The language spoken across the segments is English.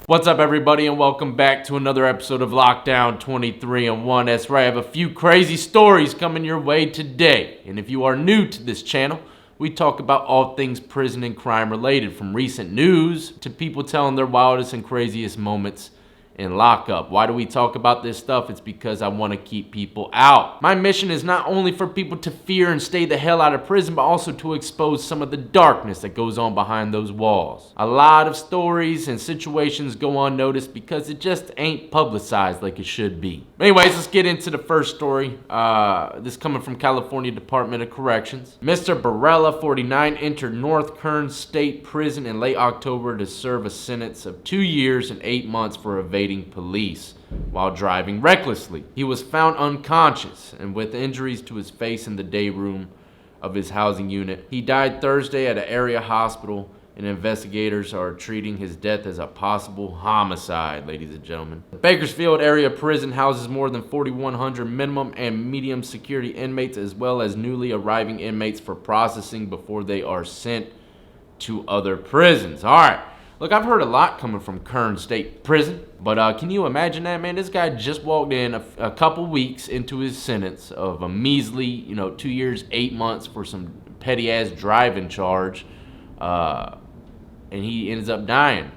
What's up, everybody, and welcome back to another episode of Lockdown 23-1. That's right, I have a few crazy stories coming your way today. And if you are new to this channel, we talk about all things prison and crime related, from recent news to people telling their wildest and craziest moments in lockup. Why do we talk about this stuff? It's because I want to keep people out. My mission is not only for people to fear and stay the hell out of prison, but also to expose some of the darkness that goes on behind those walls. A lot of stories and situations go unnoticed because it just ain't publicized like it should be. Anyways, let's get into the first story. This coming from California Department of Corrections. Mr. Barella, 49, entered North Kern State Prison in late October to serve a sentence of 2 years and 8 months for evading police while driving recklessly. He was found unconscious and with injuries to his face in the day room of his housing unit. He died Thursday at an area hospital, and investigators are treating his death as a possible homicide, ladies and gentlemen. The Bakersfield area prison houses more than 4,100 minimum and medium security inmates, as well as newly arriving inmates for processing before they are sent to other prisons. All right. Look, I've heard a lot coming from Kern State Prison, but can you imagine that, man? This guy just walked in a couple weeks into his sentence of a measly, 2 years, 8 months for some petty-ass driving charge, and he ends up dying.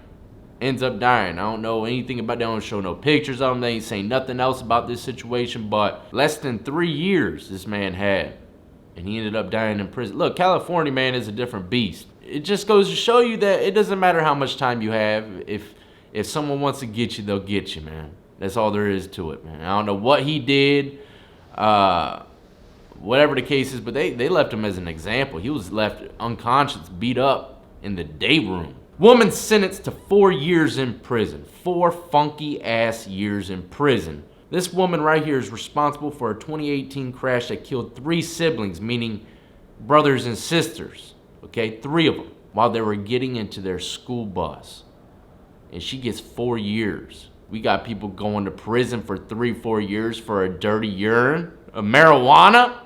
I don't know anything about that. They don't show no pictures of him. They ain't saying nothing else about this situation, but less than 3 years this man had, and he ended up dying in prison. Look, California, man, is a different beast. It just goes to show you that it doesn't matter how much time you have. If someone wants to get you, they'll get you, man. That's all there is to it, man. I don't know what he did, whatever the case is, but they left him as an example. He was left unconscious, beat up in the day room. Woman sentenced to 4 years in prison. 4 funky ass years in prison. This woman right here is responsible for a 2018 crash that killed 3 siblings, meaning brothers and sisters. Okay, 3 of them, while they were getting into their school bus. And she gets 4 years. We got people going to prison for 3-4 years for a dirty urine, a marijuana.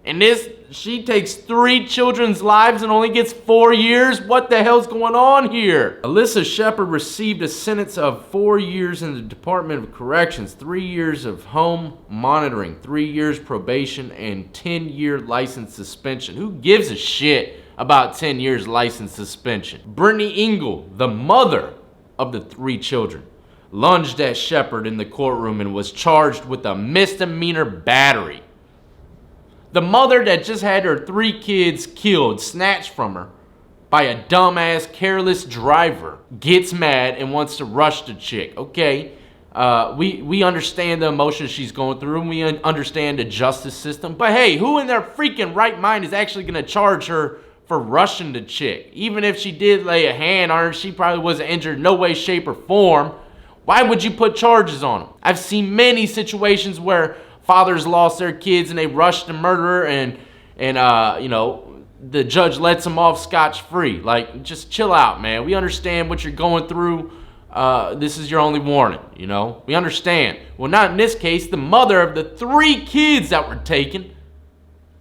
And she takes 3 children's lives and only gets 4 years? What the hell's going on here? Alyssa Shepard received a sentence of 4 years in the Department of Corrections, 3 years of home monitoring, 3 years probation, and 10-year license suspension. Who gives a shit about 10 years license suspension? Brittany Engel, the mother of the 3 children, lunged at Shepard in the courtroom and was charged with a misdemeanor battery. The mother that just had her 3 kids killed, snatched from her by a dumbass, careless driver, gets mad and wants to rush the chick. Okay, we understand the emotions she's going through, and we understand the justice system. But hey, who in their freaking right mind is actually going to charge her for rushing the chick? Even if she did lay a hand on her, she probably wasn't injured in no way, shape, or form. Why would you put charges on them? I've seen many situations where fathers lost their kids and they rushed the murderer, and the judge lets them off scotch-free. Like, just chill out, man. We understand what you're going through. This is your only warning, We understand. Well, not in this case. The mother of the 3 kids that were taken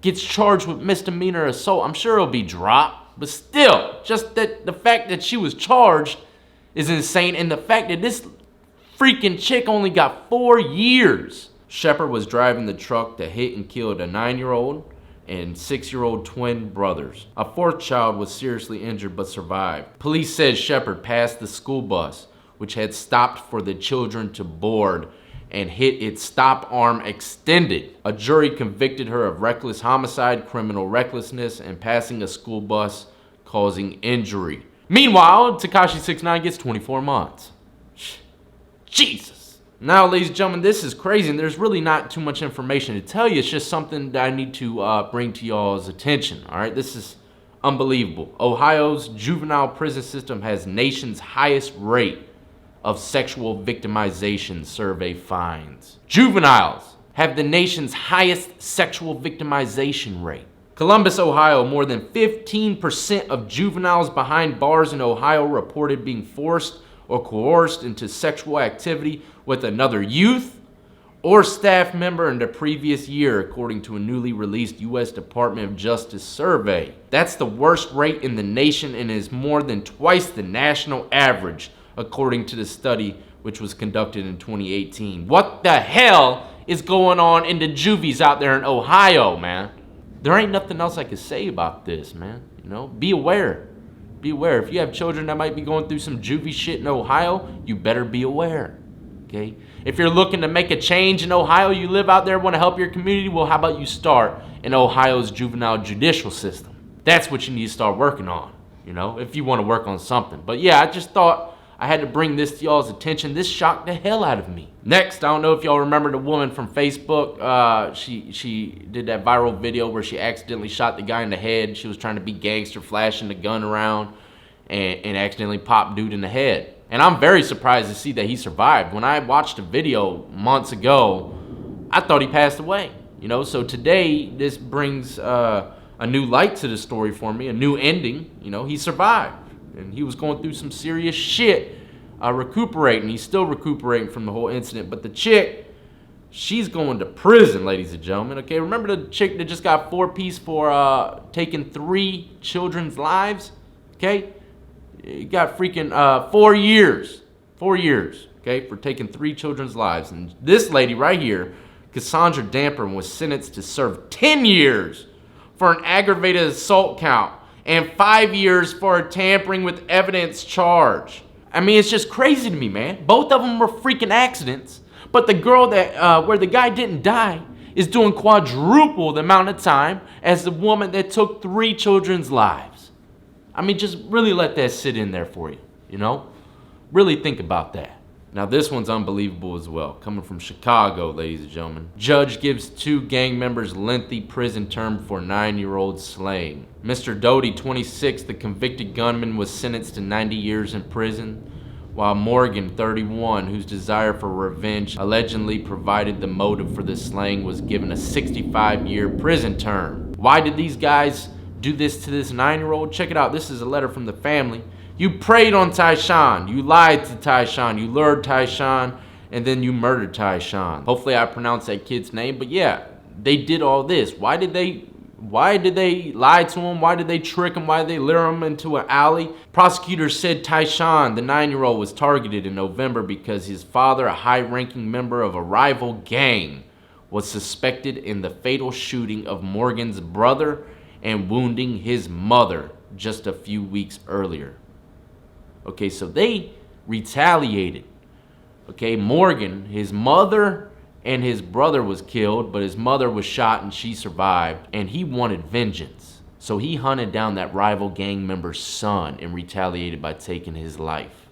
gets charged with misdemeanor assault. I'm sure it'll be dropped, but still, just that the fact that she was charged is insane, and the fact that this freaking chick only got 4 years. Shepard was driving the truck that hit and killed a 9-year-old and 6-year-old twin brothers. A 4th child was seriously injured but survived. Police said Shepard passed the school bus, which had stopped for the children to board, and hit its stop arm extended. A jury convicted her of reckless homicide, criminal recklessness, and passing a school bus causing injury. Meanwhile, Tekashi 6ix9ine gets 24 months. Jesus. Now, ladies and gentlemen, this is crazy, and there's really not too much information to tell you. It's just something that I need to bring to y'all's attention, all right? This is unbelievable. Ohio's juvenile prison system has nation's highest rate of sexual victimization, survey finds. Juveniles have the nation's highest sexual victimization rate. Columbus, Ohio, more than 15% of juveniles behind bars in Ohio reported being forced or coerced into sexual activity with another youth or staff member in the previous year, according to a newly released U.S. Department of Justice survey. That's the worst rate in the nation and is more than twice the national average, according to the study which was conducted in 2018. What the hell is going on in the juvies out there in Ohio, man? There ain't nothing else I can say about this, man. You know, be aware. Be aware. If you have children that might be going through some juvie shit in Ohio, you better be aware, okay? If you're looking to make a change in Ohio, you live out there, want to help your community, well, how about you start in Ohio's juvenile judicial system? That's what you need to start working on, you know, if you want to work on something. But yeah, I just thought I had to bring this to y'all's attention. This shocked the hell out of me. Next, I don't know if y'all remember the woman from Facebook. She did that viral video where she accidentally shot the guy in the head. She was trying to be gangster, flashing the gun around, and accidentally popped dude in the head. And I'm very surprised to see that he survived. When I watched the video months ago, I thought he passed away. You know, so today this brings a new light to the story for me, a new ending. You know, he survived. And he was going through some serious shit, recuperating. He's still recuperating from the whole incident. But the chick, she's going to prison, ladies and gentlemen. Okay, remember the chick that just got 4-piece for taking 3 children's lives? Okay, you got freaking 4 years. 4 years, okay, for taking 3 children's lives. And this lady right here, Cassandra Damper, was sentenced to serve 10 years for an aggravated assault count and 5 years for a tampering with evidence charge. I mean, it's just crazy to me, man. Both of them were freaking accidents, but the girl that where the guy didn't die is doing quadruple the amount of time as the woman that took 3 children's lives. I mean, just really let that sit in there for you, you know? Really think about that. Now, this one's unbelievable as well. Coming from Chicago, ladies and gentlemen. Judge gives 2 gang members lengthy prison term for 9-year-old slaying. Mr. Doty, 26, the convicted gunman, was sentenced to 90 years in prison, while Morgan, 31, whose desire for revenge allegedly provided the motive for the slaying, was given a 65-year prison term. Why did these guys do this to this 9-year-old? Check it out. This is a letter from the family. You preyed on Tyshawn. You lied to Tyshawn. You lured Tyshawn, and then you murdered Tyshawn. Hopefully I pronounced that kid's name, but yeah, they did all this. Why did they lie to him? Why did they trick him? Why did they lure him into an alley? Prosecutors said Tyshawn, the 9-year-old, was targeted in November because his father, a high-ranking member of a rival gang, was suspected in the fatal shooting of Morgan's brother and wounding his mother just a few weeks earlier. Okay, so they retaliated. Okay, Morgan, his mother and his brother was killed, but his mother was shot and she survived, and he wanted vengeance. So he hunted down that rival gang member's son and retaliated by taking his life.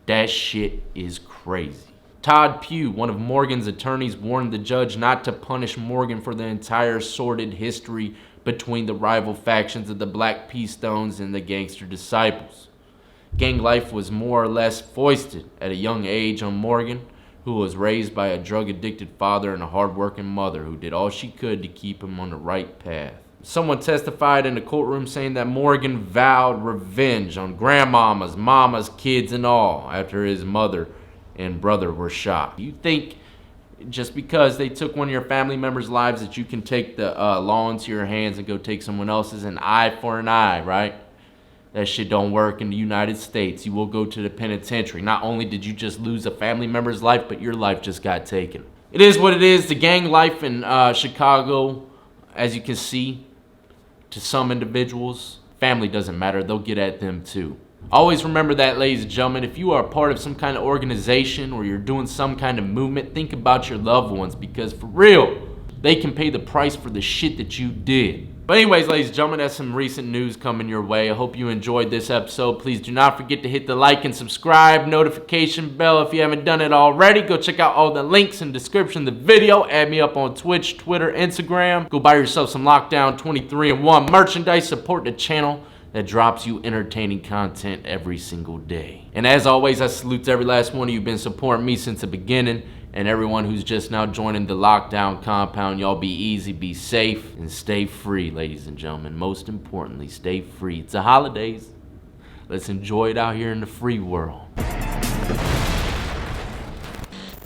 That shit is crazy. Todd Pugh, one of Morgan's attorneys, warned the judge not to punish Morgan for the entire sordid history between the rival factions of the Black P-Stones and the Gangster Disciples. Gang life was more or less foisted at a young age on Morgan, who was raised by a drug-addicted father and a hard-working mother who did all she could to keep him on the right path. Someone testified in the courtroom saying that Morgan vowed revenge on grandmamas, mamas, kids, and all after his mother and brother were shot. You think just because they took one of your family members' lives that you can take the law into your hands and go take someone else's? An eye for an eye, right? That shit don't work in the United States. You will go to the penitentiary. Not only did you just lose a family member's life, but your life just got taken. It is what it is. The gang life in Chicago, as you can see, to some individuals, family doesn't matter. They'll get at them too. Always remember that, ladies and gentlemen. If you are a part of some kind of organization or you're doing some kind of movement, think about your loved ones, because for real, they can pay the price for the shit that you did. But anyways, ladies and gentlemen, that's some recent news coming your way. I hope you enjoyed this episode. Please do not forget to hit the like and subscribe notification bell if you haven't done it already. Go check out all the links in the description of the video. Add me up on Twitch, Twitter, Instagram. Go buy yourself some Lockdown 23-in-1 merchandise. Support the channel that drops you entertaining content every single day. And as always, I salute to every last one of you who've been supporting me since the beginning, and everyone who's just now joining the Lockdown compound. Y'all be easy, be safe, and stay free, ladies and gentlemen. Most importantly, stay free. It's the holidays. Let's enjoy it out here in the free world.